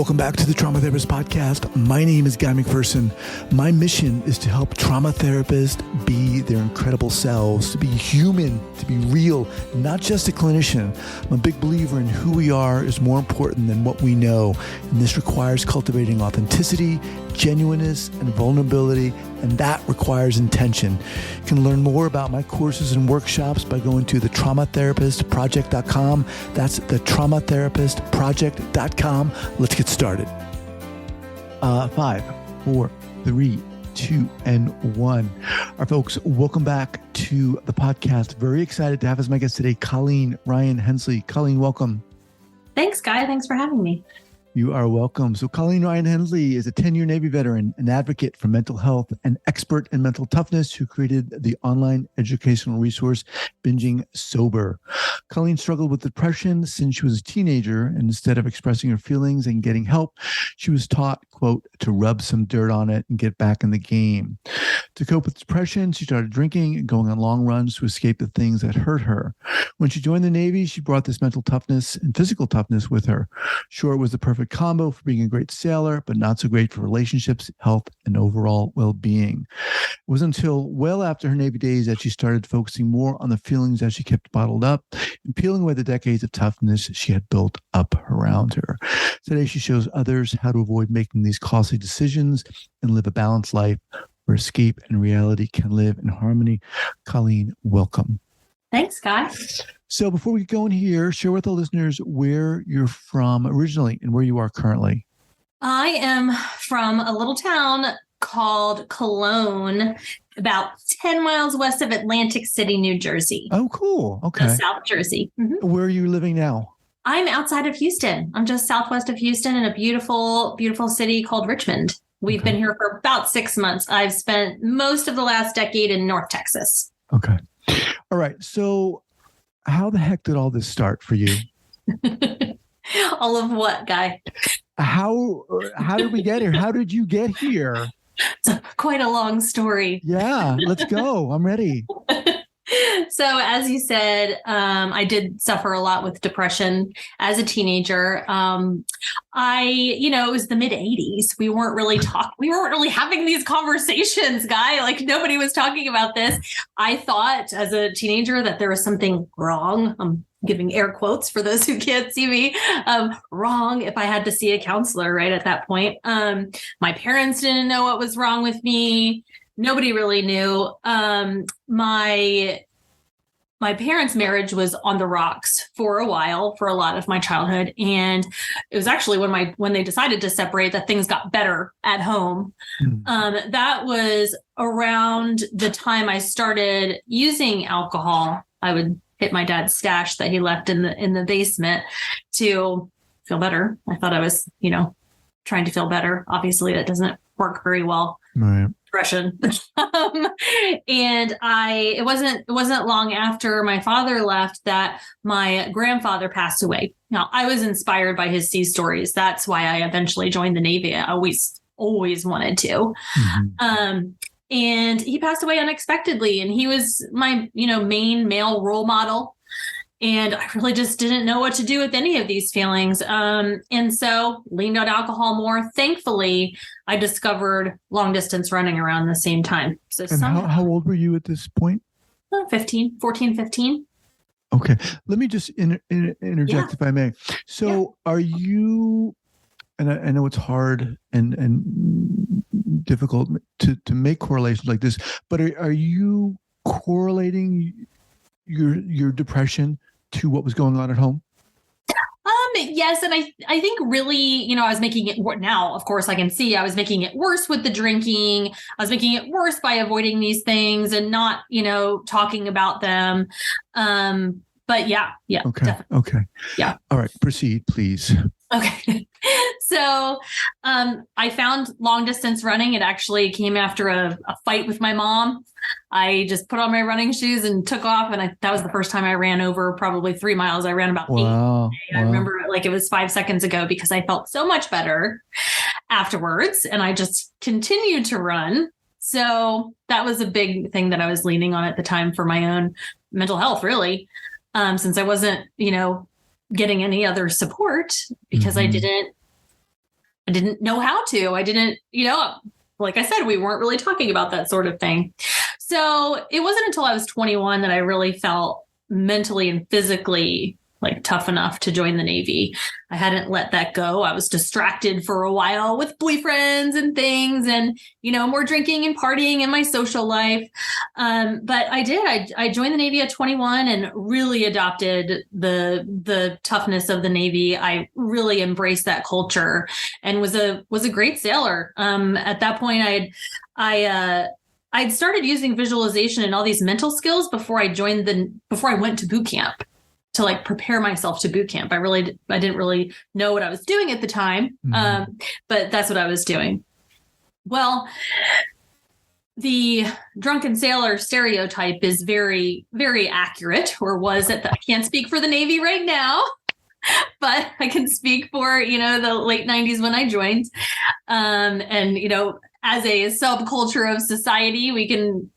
Welcome back to the Trauma Therapist Podcast. My name is Guy McPherson. My mission is to help trauma therapists be their incredible selves, to be human, to be real, not just a clinician. I'm a big believer in who we are is more important than what we know. And this requires cultivating authenticity, genuineness, and vulnerability, and that requires intention. You can learn more about my courses and workshops by going to thetraumatherapistproject.com. That's thetraumatherapistproject.com. Let's get started. 5, 4, 3, 2, and 1. All right, folks, welcome back to the podcast. Very excited to have as my guest today, Colleen Ryan-Hensley. Colleen, welcome. Thanks, Guy. Thanks for having me. You are welcome. So Colleen Ryan-Hensley is a 10-year Navy veteran, an advocate for mental health, an expert in mental toughness who created the online educational resource, Binging Sober. Colleen struggled with depression since she was a teenager, and instead of expressing her feelings and getting help, she was taught, quote, to rub some dirt on it and get back in the game. To cope with depression, she started drinking and going on long runs to escape the things that hurt her. When she joined the Navy, she brought this mental toughness and physical toughness with her. Sure, it was the perfect combo for being a great sailor, but not so great for relationships, health, and overall well-being. It was until well after her Navy days that she started focusing more on the feelings that she kept bottled up and peeling away the decades of toughness she had built up around her. Today, she shows others how to avoid making these costly decisions and live a balanced life where escape and reality can live in harmony. Colleen, welcome. Thanks, Guy. So before we go in here, share with the listeners where you're from originally and where you are currently. I am from a little town called Colleen, about 10 miles west of Atlantic City, New Jersey. Oh, cool. Okay. So South Jersey. Mm-hmm. Where are you living now? I'm outside of Houston. I'm just southwest of Houston in a beautiful, beautiful city called Richmond. We've been here for about 6 months. I've spent most of the last decade in North Texas. Okay. All right. So how the heck did all this start for you? All of what, Guy? How did we get here? How did you get here? It's quite a long story. Yeah, let's go. I'm ready. So as you said, I did suffer a lot with depression as a teenager. It was the mid 80s. We weren't really having these conversations, Guy. Like nobody was talking about this. I thought as a teenager that there was something wrong. I'm giving air quotes for those who can't see me, wrong if I had to see a counselor right at that point. My parents didn't know what was wrong with me. Nobody really knew. My parents' marriage was on the rocks for a while, for a lot of my childhood. And it was actually when they decided to separate that things got better at home. Mm-hmm. That was around the time I started using alcohol. I would hit my dad's stash that he left in the basement to feel better. I thought I was, trying to feel better. Obviously, that doesn't work very well. Right. Depression. And it wasn't long after my father left that my grandfather passed away. Now, I was inspired by his sea stories. That's why I eventually joined the Navy. I always wanted to. Mm-hmm. And he passed away unexpectedly, and he was my, main male role model. And I really just didn't know what to do with any of these feelings. And so leaned on alcohol more. Thankfully, I discovered long distance running around the same time. So how old were you at this point? 14, 15. Okay. Let me just interject if I may. So are you, and I know it's hard and difficult to make correlations like this, but are you correlating your depression to what was going on at home? Yes. And I think really, I was making it now, of course I can see I was making it worse with the drinking. I was making it worse by avoiding these things and not, talking about them. But yeah. Okay. Definitely. Okay. Yeah. All right. Proceed, please. Okay. So I found long distance running. It actually came after a fight with my mom. I just put on my running shoes and took off. And that was the first time I ran over probably 3 miles. I ran about 8. Wow. I remember it like it was 5 seconds ago because I felt so much better afterwards. And I just continued to run. So that was a big thing that I was leaning on at the time for my own mental health, really, since I wasn't, getting any other support because I didn't I didn't know how to. I didn't, like I said, we weren't really talking about that sort of thing. So it wasn't until I was 21 that I really felt mentally and physically like tough enough to join the Navy. I hadn't let that go. I was distracted for a while with boyfriends and things and, more drinking and partying in my social life. But I did. I joined the Navy at 21 and really adopted the toughness of the Navy. I really embraced that culture and was a great sailor. At that point, I'd started using visualization and all these mental skills before I went to boot camp to like prepare myself to boot camp. I didn't really know what I was doing at the time. But that's what I was doing. Well, the drunken sailor stereotype is very, very accurate, or was I can't speak for the Navy right now, but I can speak for, the late 90s when I joined. And, as a subculture of society, we can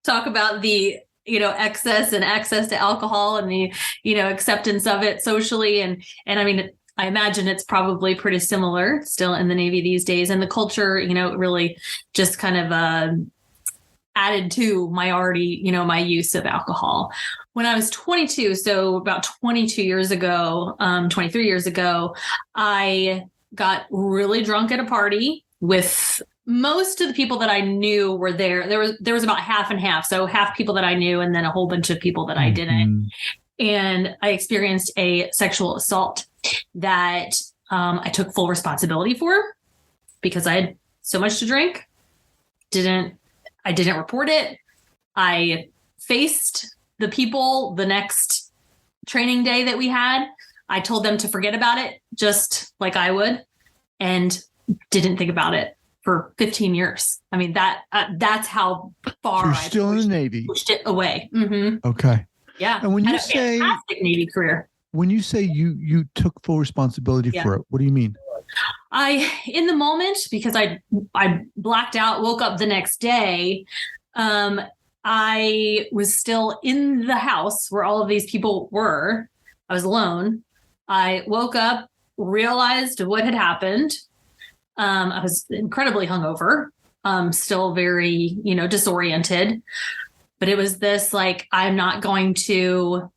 talk about the excess and access to alcohol and the, acceptance of it socially. And I mean, I imagine it's probably pretty similar still in the Navy these days. And the culture, really just kind of added to my already, my use of alcohol. When I was 22, so about 22 years ago, 23 years ago, I got really drunk at a party with most of the people that I knew were there. There was about half and half. So half people that I knew and then a whole bunch of people that I didn't. And I experienced a sexual assault that I took full responsibility for because I had so much to drink. I didn't report it. I faced the people the next training day that we had. I told them to forget about it, just like I would, and didn't think about it for 15 years. I mean, that's how far you're still in the Navy. Pushed it away. Mm-hmm. Okay. Yeah. And when you say fantastic Navy career. When you say you took full responsibility for it, what do you mean? In the moment, because I blacked out, woke up the next day. I was still in the house where all of these people were. I was alone. I woke up, realized what had happened. I was incredibly hungover, still very, disoriented, but it was this, like, I'm not going to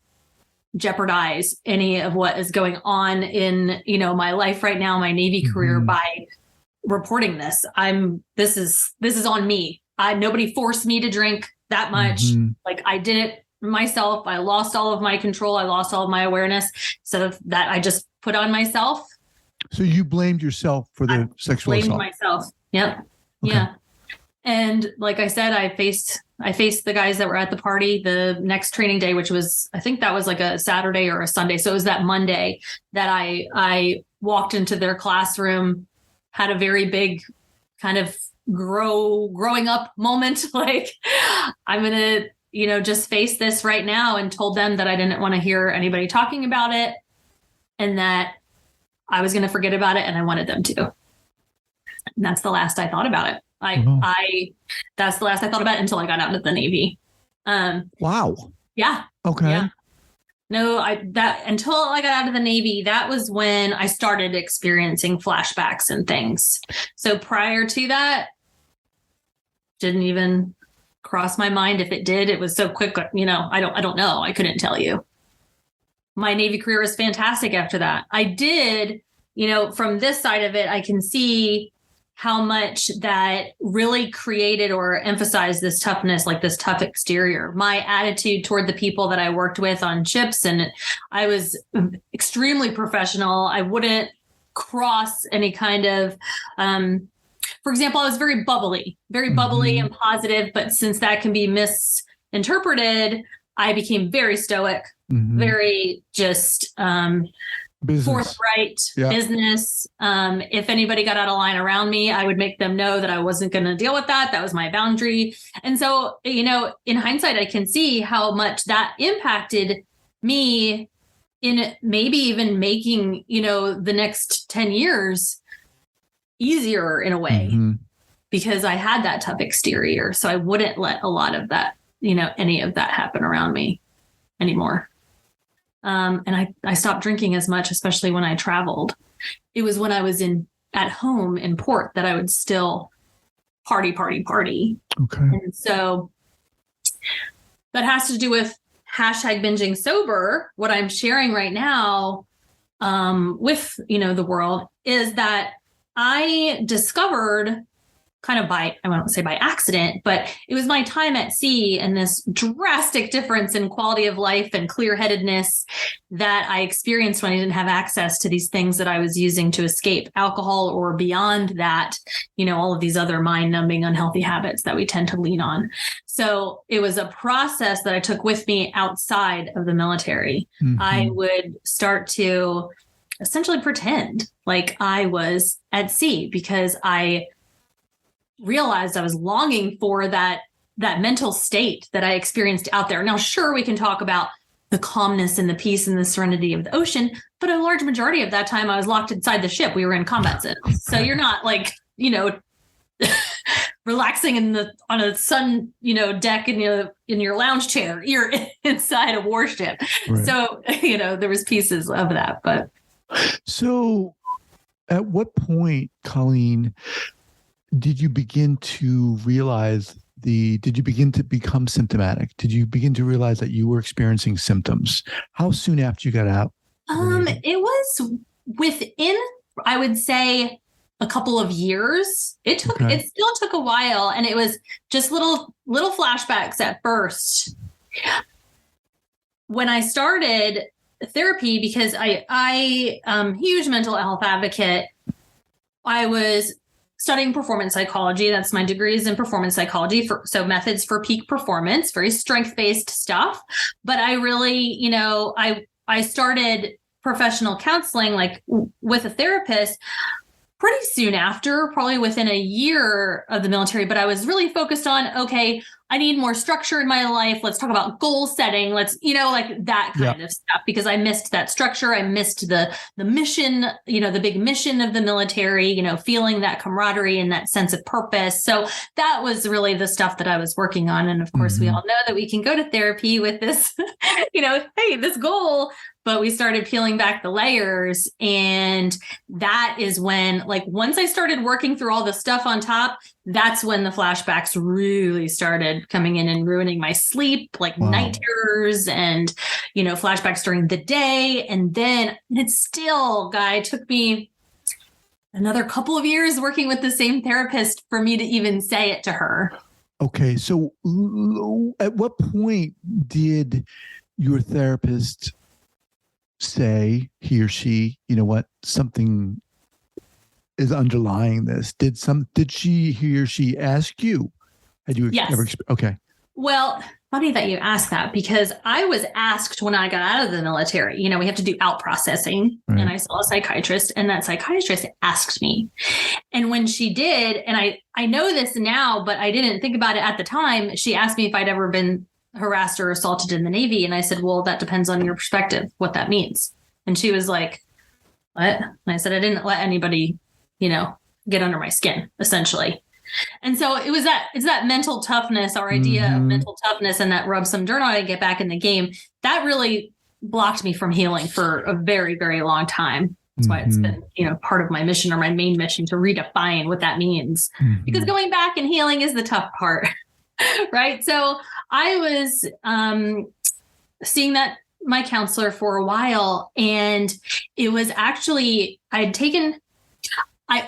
jeopardize any of what is going on in, my life right now, my Navy career by reporting this. This is on me. Nobody forced me to drink that much. Like, I did it myself. I lost all of my control. I lost all of my awareness. So that I just put on myself. So you blamed yourself for the sexual assault? Blamed myself. Yep. Okay. Yeah. And like I said, I faced the guys that were at the party the next training day, which was, I think that was like a Saturday or a Sunday. So it was that Monday that I walked into their classroom, had a very big kind of growing up moment. Like, I'm going to, just face this right now, and told them that I didn't want to hear anybody talking about it and that I was going to forget about it, and I wanted them to. And that's the last I thought about it. That's the last I thought about it until I got out of the Navy. Wow. Yeah. Okay. Yeah. No, until I got out of the Navy, that was when I started experiencing flashbacks and things. So prior to that, didn't even cross my mind. If it did, it was so quick. I don't know. I couldn't tell you. My Navy career was fantastic after that. I did, from this side of it, I can see how much that really created or emphasized this toughness, like this tough exterior. My attitude toward the people that I worked with on ships, and I was extremely professional. I wouldn't cross any kind of, for example, I was very bubbly and positive, but since that can be misinterpreted, I became very stoic, very just forthright business. If anybody got out of line around me, I would make them know that I wasn't going to deal with that. That was my boundary. And so, in hindsight, I can see how much that impacted me in maybe even making, the next 10 years easier in a way, because I had that tough exterior. So I wouldn't let a lot of that, any of that happen around me anymore. And I stopped drinking as much, especially when I traveled. It was when I was in at home in port that I would still party. Okay. And so that has to do with hashtag binging sober. What I'm sharing right now with, the world is that I discovered kind of I won't say by accident, but it was my time at sea and this drastic difference in quality of life and clear-headedness that I experienced when I didn't have access to these things that I was using to escape alcohol, or beyond that, all of these other mind-numbing unhealthy habits that we tend to lean on. So it was a process that I took with me outside of the military. Mm-hmm. I would start to essentially pretend like I was at sea because I realized I was longing for that mental state that I experienced out there. Now, sure, we can talk about the calmness and the peace and the serenity of the ocean, but a large majority of that time I was locked inside the ship. We were in combat zones. So you're not like, relaxing on a sun, deck in your lounge chair. You're inside a warship. Right. So, there was pieces of that, but. So at what point, Colleen, did you begin to realize did you begin to become symptomatic? Did you begin to realize that you were experiencing symptoms? How soon after you got out? It was within, I would say, a couple of years. It still took a while, and it was just little flashbacks at first. When I started therapy, because I huge mental health advocate, I was studying performance psychology. That's my degrees in performance psychology, so methods for peak performance, very strength-based stuff. But I really, I started professional counseling, like with a therapist, pretty soon after, probably within a year of the military. But I was really focused on, okay, I need more structure in my life. Let's talk about goal setting. Let's, like that kind of stuff, because I missed that structure. I missed the mission, the big mission of the military, feeling that camaraderie and that sense of purpose. So that was really the stuff that I was working on. And of course, we all know that we can go to therapy with this, hey, this goal. But we started peeling back the layers. And that is when, once I started working through all the stuff on top, that's when the flashbacks really started coming in and ruining my sleep, night terrors and, flashbacks during the day. And then it's still, Guy, took me another couple of years working with the same therapist for me to even say it to her. Okay. So at what point did your therapist say, he or she, something is underlying this? Did he or she ask you? Had you ever? Okay. Well, funny that you ask that, because I was asked when I got out of the military, we have to do out processing, right. And I saw a psychiatrist, and that psychiatrist asked me. And when she did, and I know this now, but I didn't think about it at the time, she asked me if I'd ever been harassed or assaulted in the Navy. And I said, well, that depends on your perspective, what that means. And she was like, what? And I said, I didn't let anybody, get under my skin, essentially. And so it's that mental toughness, our idea of mental toughness, and that rub some dirt on it and get back in the game. That really blocked me from healing for a very, very long time. That's why it's been, part of my mission, or my main mission, to redefine what that means. Because going back and healing is the tough part. Right. So I was seeing my counselor for a while, and it was actually, I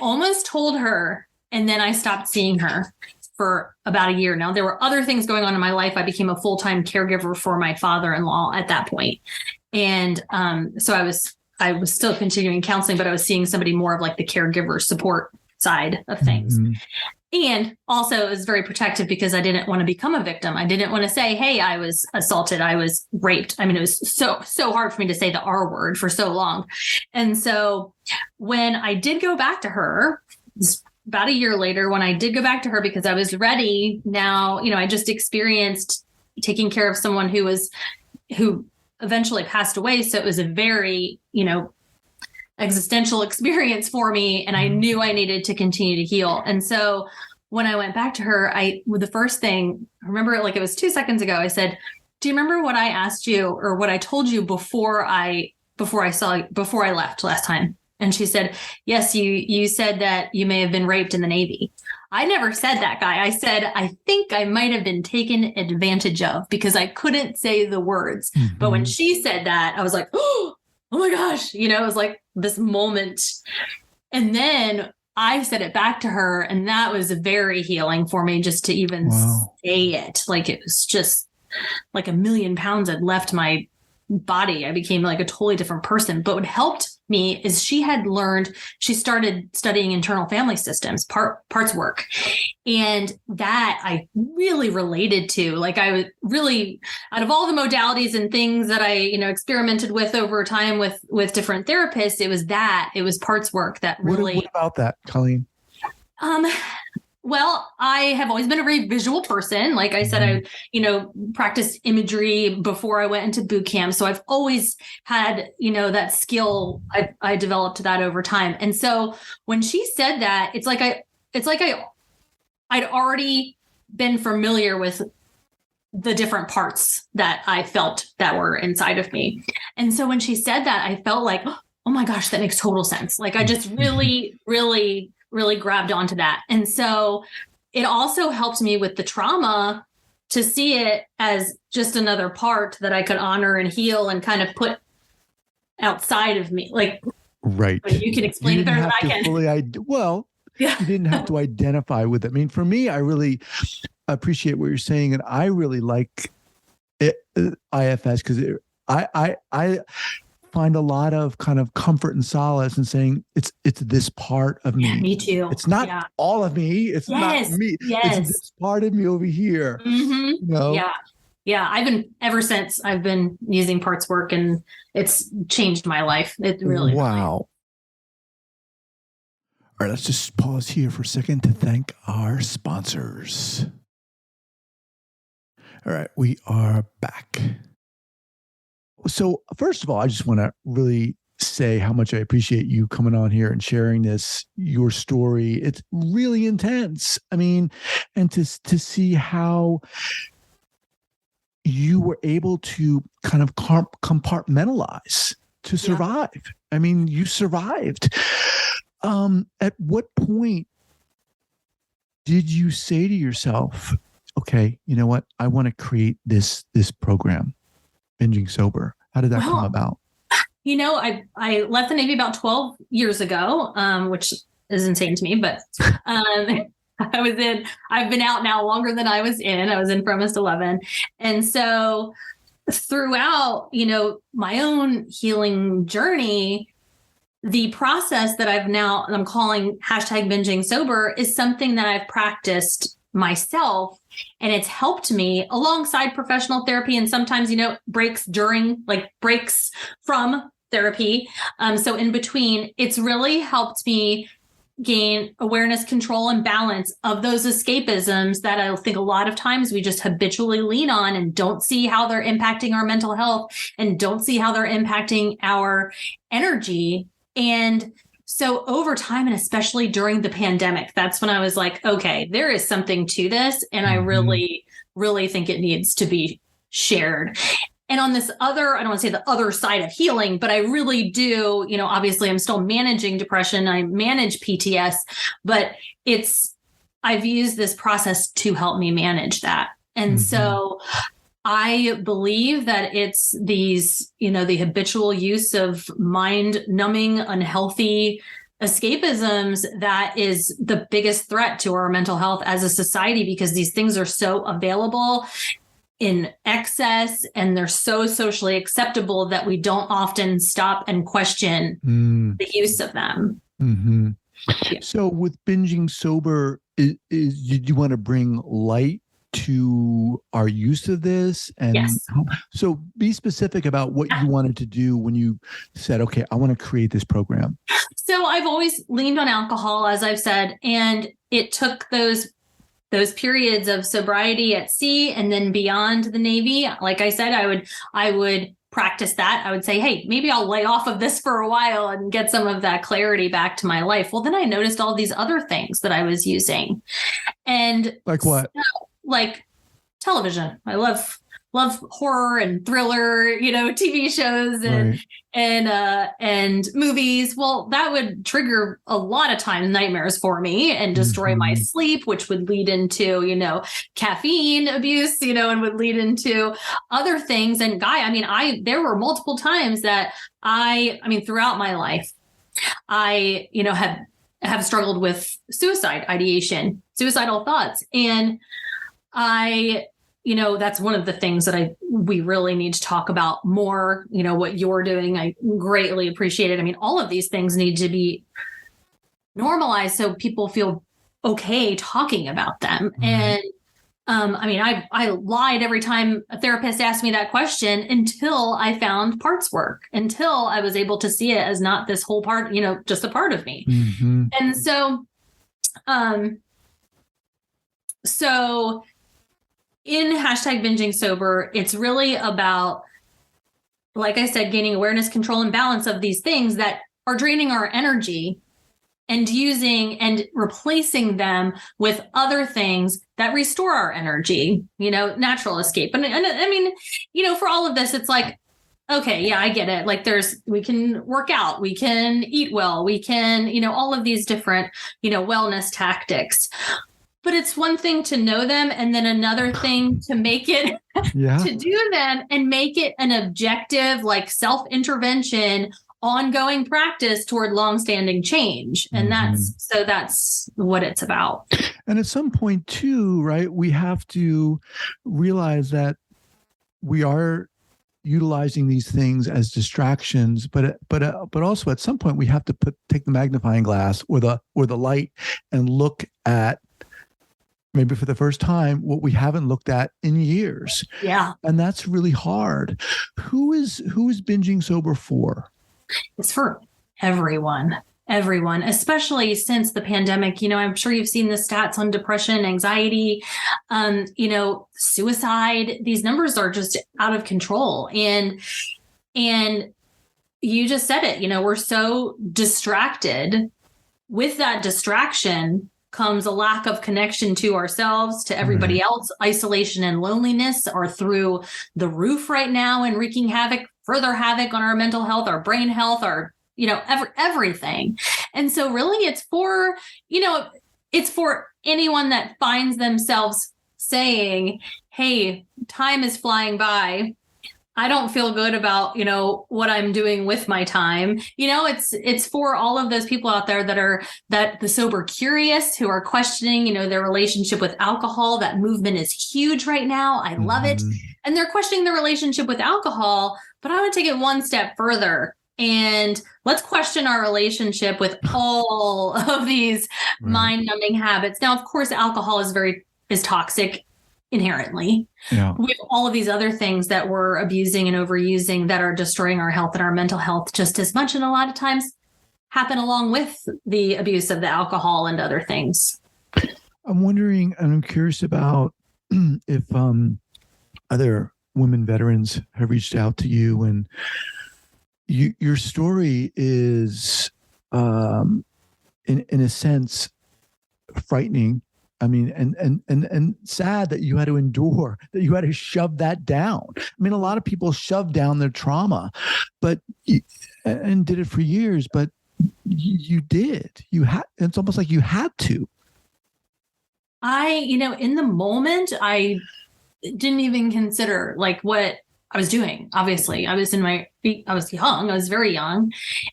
almost told her, and then I stopped seeing her for about a year. Now, there were other things going on in my life. I became a full-time caregiver for my father-in-law at that point. And so I was still continuing counseling, but I was seeing somebody more of the caregiver support side of things. And also it was very protective, because I didn't want to become a victim. I didn't want to say, hey, I was assaulted, I was raped. I mean, it was so hard for me to say the R word for so long. And so when I did go back to her, about a year later, when I did go back to her, because I was ready now, I just experienced taking care of someone who eventually passed away. So it was a very, existential experience for me. And I knew I needed to continue to heal. And so when I went back to her, the first thing, I remember it like it was 2 seconds ago, I said, do you remember what I asked you, or what I told you before I left last time? And she said, yes, you said that you may have been raped in the Navy. I never said that, Guy. I said, I think I might have been taken advantage of because I couldn't say the words. Mm-hmm. But when she said that, I was like, oh my gosh, it was like this moment. And then I said it back to her, and that was very healing for me just to even say it. Like it was just like 1,000,000 pounds had left my body. I became like a totally different person. But what helped me is she started studying internal family systems, parts work. And that I really related to. Like I was really, out of all the modalities and things that I, experimented with over time with different therapists, it was parts work that really. What about that, Colleen? Well, I have always been a very visual person. Like I said, I, practiced imagery before I went into boot camp. So I've always had, that skill. I developed that over time. And so when she said that, I'd already been familiar with the different parts that I felt that were inside of me. And so when she said that, I felt like, oh my gosh, that makes total sense. Like I just really, really grabbed onto that. And so it also helped me with the trauma to see it as just another part that I could honor and heal and kind of put outside of me. Like, right. You can explain it better than I can. You didn't have to identify with it. I mean, for me, I really appreciate what you're saying. And I really like IFS because I find a lot of kind of comfort and solace in saying it's this part of me. Yeah, me too. It's not all of me. It's not me. Yes. It's this part of me over here. Mm-hmm. Yeah. Ever since I've been using parts work, and it's changed my life. It really. Wow. All right, let's just pause here for a second to thank our sponsors. All right, we are back. So first of all, I just want to really say how much I appreciate you coming on here and sharing your story. It's really intense. I mean, and to see how you were able to kind of compartmentalize to survive. Yeah. I mean, you survived. At what point did you say to yourself, okay, you know what? I want to create this program, Binging Sober. How did that come about? I left the Navy about 12 years ago, which is insane to me, but I've been out now longer than I was in. I was in for almost 11. And so throughout, my own healing journey, the process that I'm calling #Binging Sober is something that I've practiced myself, and it's helped me alongside professional therapy and sometimes, breaks from therapy. So in between, it's really helped me gain awareness, control, and balance of those escapisms that I think a lot of times we just habitually lean on and don't see how they're impacting our mental health and don't see how they're impacting our energy. And so over time, and especially during the pandemic, that's when I was like, okay, there is something to this. And I really, really think it needs to be shared. And on this I don't want to say the other side of healing, but I really do, obviously I'm still managing depression. I manage PTS, but I've used this process to help me manage that. And so I believe that it's these, the habitual use of mind numbing, unhealthy escapisms that is the biggest threat to our mental health as a society, because these things are so available in excess and they're so socially acceptable that we don't often stop and question the use of them. Mm-hmm. Yeah. So with Binging Sober, did you want to bring light to our use of this? And yes. So be specific about what you wanted to do when you said, okay, I want to create this program. So I've always leaned on alcohol, as I've said, and it took those periods of sobriety at sea and then beyond the Navy. Like I said, I would practice that. I would say, hey, maybe I'll lay off of this for a while and get some of that clarity back to my life. Well, then I noticed all these other things that I was using. And like what? Like television. I love love horror and thriller, TV shows Right. and movies. Well, that would trigger a lot of times nightmares for me and destroy my Mhm. sleep, which would lead into, caffeine abuse, and would lead into other things. And there were multiple times that throughout my life, I, have struggled with suicide ideation, suicidal thoughts. And that's one of the things that we really need to talk about more. What you're doing, I greatly appreciate it. All of these things need to be normalized so people feel okay talking about them. Right. And I lied every time a therapist asked me that question until I found parts work, until I was able to see it as not this whole part, just a part of me. Mm-hmm. And so in #binging sober, it's really about, like I said, gaining awareness, control, and balance of these things that are draining our energy and using and replacing them with other things that restore our energy, natural escape. And for all of this, it's like, okay, yeah, I get it. Like we can work out, we can eat well, we can, all of these different, wellness tactics. But it's one thing to know them, and then another thing to make it, to do them and make it an objective, like self-intervention, ongoing practice toward longstanding change. And that's what it's about. And at some point too, right, we have to realize that we are utilizing these things as distractions, but also at some point we have to take the magnifying glass or the light and look at, maybe for the first time, what we haven't looked at in years. Yeah. And that's really hard. Who is Binging Sober for? It's for everyone, especially since the pandemic. I'm sure you've seen the stats on depression, anxiety, suicide. These numbers are just out of control. And you just said it, we're so distracted. With that distraction comes a lack of connection to ourselves, to everybody else. Isolation and loneliness are through the roof right now and wreaking further havoc on our mental health, our brain health, our, everything. And so really it's for anyone that finds themselves saying, hey, time is flying by. I don't feel good about, what I'm doing with my time. It's for all of those people out there that the sober curious who are questioning, their relationship with alcohol. That movement is huge right now. I love it. And they're questioning their relationship with alcohol, but I want to take it one step further. And let's question our relationship with all of these mind-numbing habits. Now, of course, alcohol is toxic inherently. Yeah. With all of these other things that we're abusing and overusing that are destroying our health and our mental health just as much, and a lot of times happen along with the abuse of the alcohol and other things. I'm wondering, and I'm curious about if other women veterans have reached out to you, and your story is in a sense frightening. And sad that you had to endure, that you had to shove that down. A lot of people shove down their trauma, and did it for years, but you did. It's almost like you had to. In the moment, I didn't even consider like what I was doing. Obviously, I was young. I was very young,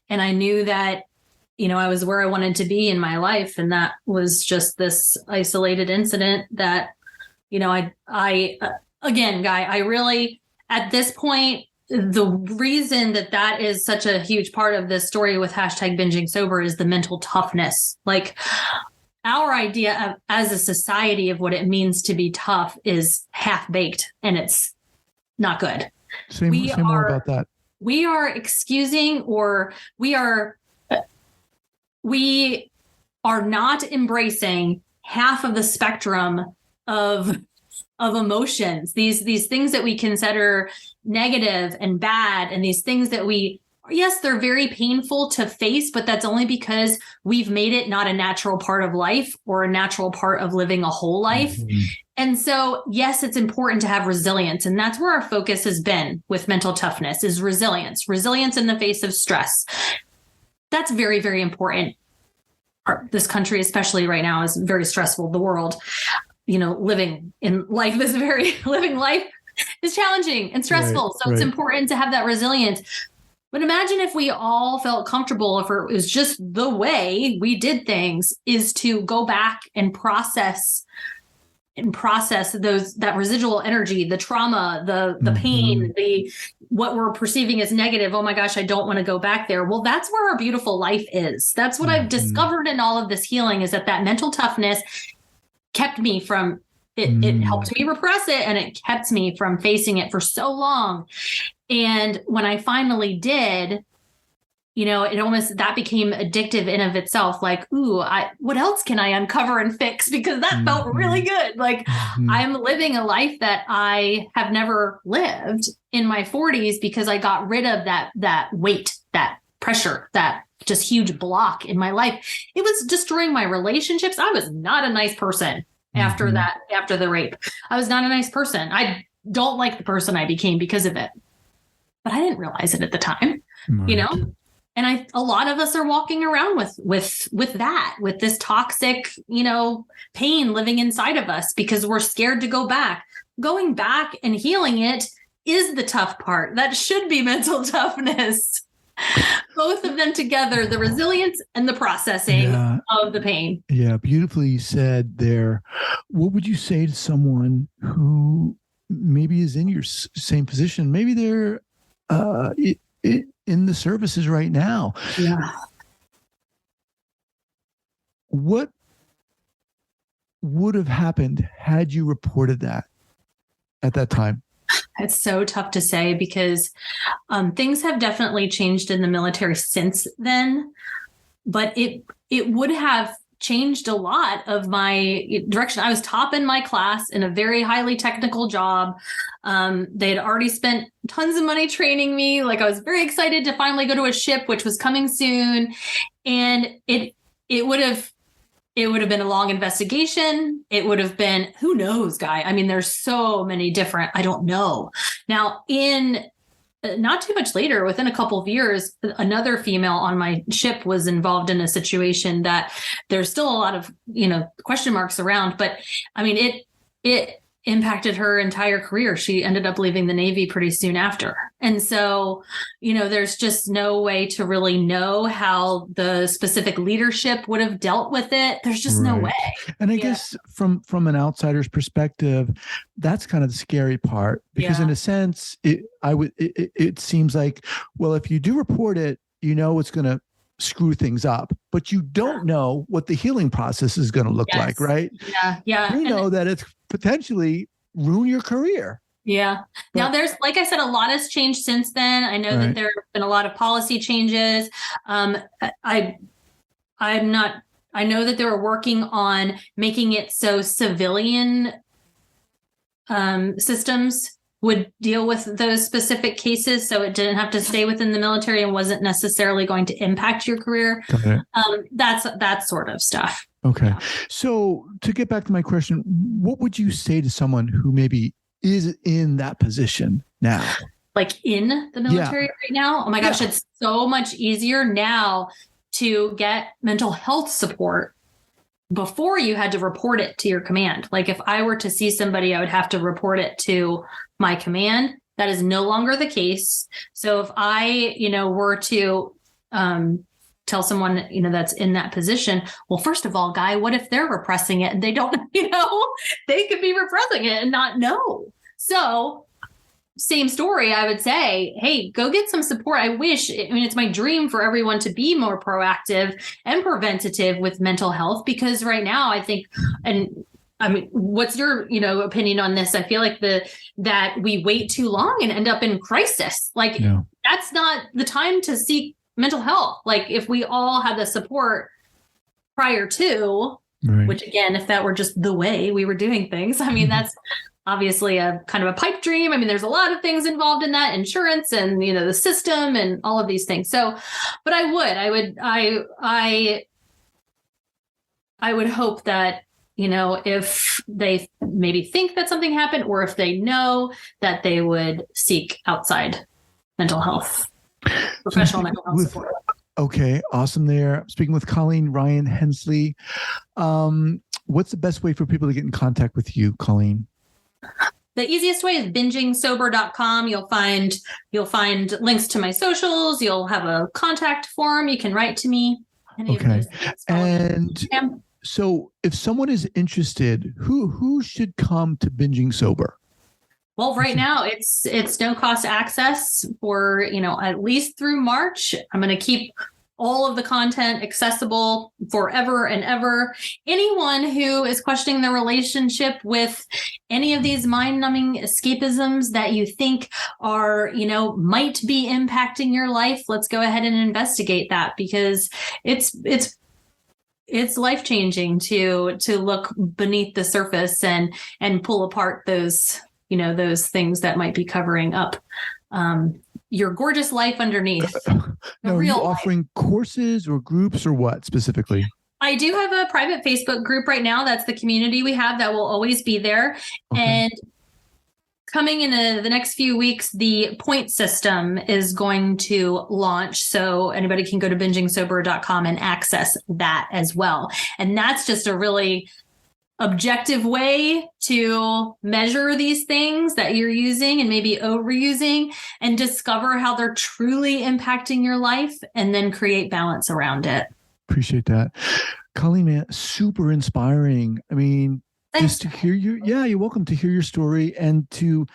and I knew that I was where I wanted to be in my life. And that was just this isolated incident that, I really, at this point, the reason that is such a huge part of this story with #binging sober is the mental toughness. Like our idea of, as a society, of what it means to be tough is half baked, and it's not good. Say more about that. We are excusing, or we are not embracing half of the spectrum of emotions, these things that we consider negative and bad, and these things that we yes, they're very painful to face, but that's only because we've made it not a natural part of life or a natural part of living a whole life. Mm-hmm. And so, yes, it's important to have resilience. And that's where our focus has been with mental toughness is resilience in the face of stress. That's very, very important. This country, especially right now, is very stressful. The world, living life is challenging and stressful. Right, so it's important to have that resilience. But imagine if we all felt comfortable, if it was just the way we did things, is to go back and process that residual energy, the trauma, the pain, what we're perceiving as negative. Oh my gosh, I don't want to go back there. Well, that's where our beautiful life is. That's what I've discovered in all of this healing, is that mental toughness kept me from it. It helped me repress it, and it kept me from facing it for so long. And when I finally did, that became addictive in of itself. Like, what else can I uncover and fix? Because that felt really good. Like I'm living a life that I have never lived in my 40s because I got rid of that weight, that pressure, that just huge block in my life. It was destroying my relationships. I was not a nice person after the rape. I was not a nice person. I don't like the person I became because of it. But I didn't realize it at the time, And a lot of us are walking around with this toxic, pain living inside of us because we're scared to go back. Going back and healing it is the tough part. That should be mental toughness. Both of them together, the resilience and the processing of the pain. Yeah, beautifully said there. What would you say to someone who maybe is in your same position? Maybe they're in the services right now. Yeah. What would have happened had you reported that at that time? It's so tough to say because things have definitely changed in the military since then, but it would have changed a lot of my direction. I was top in my class in a very highly technical job. They had already spent tons of money training me. Like I was very excited to finally go to a ship, which was coming soon. And it would have been a long investigation. It would have been, who knows, Guy? I mean, there's so many different, I don't know. Now not too much later, within a couple of years, another female on my ship was involved in a situation that there's still a lot of, question marks around. But I mean, it impacted her entire career. She ended up leaving the Navy pretty soon after. And so, there's just no way to really know how the specific leadership would have dealt with it. There's just no way. And I guess from an outsider's perspective, that's kind of the scary part, because in a sense, it seems like, well, if you do report it, it's going to screw things up, but you don't know what the healing process is going to look like, right? Yeah. You know that it's potentially ruin your career. Yeah. But now there's, like I said, a lot has changed since then. I know that there have been a lot of policy changes. I know that they were working on making it so civilian systems would deal with those specific cases, so it didn't have to stay within the military and wasn't necessarily going to impact your career. Okay. That's that sort of stuff. Okay. Yeah. So to get back to my question, what would you say to someone who maybe is in that position now? Like in the military right now? Oh my gosh, it's so much easier now to get mental health support. Before, you had to report it to your command. Like if I were to see somebody, I would have to report it to my command. That is no longer the case. So if I, were to tell someone, that's in that position, well, first of all, Guy, what if they're repressing it and they don't, they could be repressing it and not know. So same story, I would say, hey, go get some support. It's my dream for everyone to be more proactive and preventative with mental health, because right now I think, what's your, opinion on this? I feel like that we wait too long and end up in crisis. Like that's not the time to seek mental health. Like if we all had the support prior to, which again, if that were just the way we were doing things, that's obviously a kind of a pipe dream. I mean, there's a lot of things involved in that, insurance and, the system and all of these things. So, but I would hope that, if they maybe think that something happened, or if they know, that they would seek outside mental health, professional mental health support. Okay, awesome there. Speaking with Colleen Ryan-Hensley. What's the best way for people to get in contact with you, Colleen? The easiest way is bingingsober.com. You'll find links to my socials. You'll have a contact form. You can write to me. Okay. And so if someone is interested, who should come to Binging Sober? Well, right now it's no cost access for, at least through March. I'm going to keep all of the content accessible forever and ever. Anyone who is questioning their relationship with any of these mind-numbing escapisms that you think are, might be impacting your life, let's go ahead and investigate that, because it's life-changing to look beneath the surface and pull apart those things that might be covering up your gorgeous life underneath. Now, are you offering courses or groups or what specifically? I do have a private Facebook group right now. That's the community we have that will always be there. Okay. And coming in the next few weeks, the point system is going to launch. So anybody can go to bingingsober.com and access that as well. And that's just a really objective way to measure these things that you're using and maybe overusing, and discover how they're truly impacting your life, and then create balance around it. Appreciate that. Colleen, man, super inspiring. I mean, thanks. Just to hear you're welcome to hear your story, and to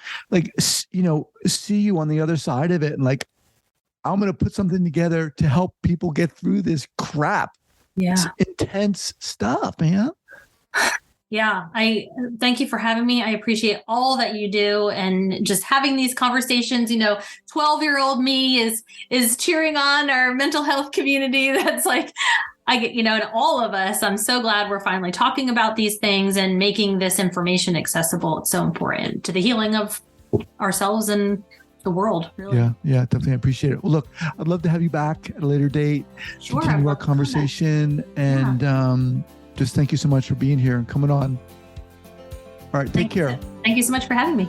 see you on the other side of it. And I'm going to put something together to help people get through this crap. Yeah. It's intense stuff, man. Yeah, I thank you for having me. I appreciate all that you do, and just having these conversations. 12-year-old me is cheering on our mental health community. That's and all of us. I'm so glad we're finally talking about these things and making this information accessible. It's so important to the healing of ourselves and the world. Really. Yeah, definitely. I appreciate it. Well, look, I'd love to have you back at a later date. Sure. Continue our conversation, and just thank you so much for being here and coming on. All right, take care. Thank you so much for having me.